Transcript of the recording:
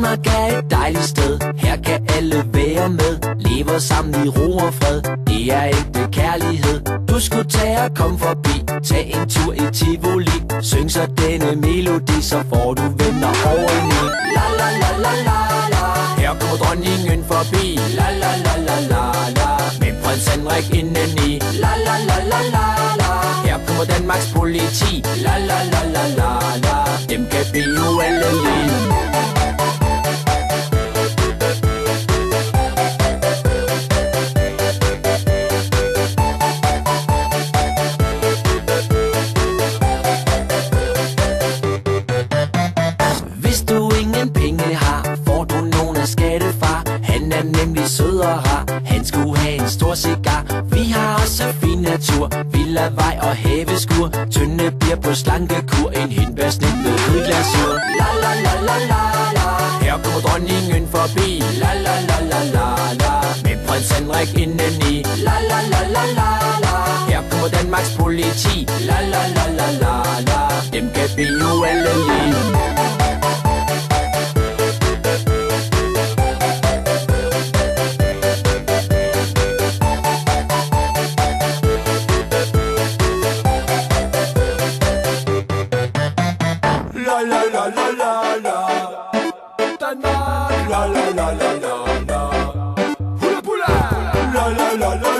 Danmark er et dejligt sted. Her kan alle være med. Lever sammen i ro og fred. Det er ægte kærlighed. Du skulle tage og komme forbi. Tag en tur i Tivoli. Syng så denne melodi, så får du venner oveni. La la la la la la. Her kommer dronningen forbi. La la la la la la. Med prins Henrik indeni. La la la la la la. Her kommer Danmarks politi. La la la la la la. Dem kan vi jo alle lide. Hvis du ingen penge har, får du nogen af skattefar. Han er nemlig sød og rar. Han skulle have en stor cigar. Vi har også fin natur. Villa, vej og haveskur. Tynde bier på slankekur. En hindbærsnit med hvidglasur. La la la la la la. Her kommer dronningen forbi. La la la la la la. Med prins Henrik indeni. La la la la la la. Her kommer Danmarks politi. La la la la la la. Dem kan vi jo alle lide. La la la la la la. Danmark. La la la la la la. Hula hula. La la la la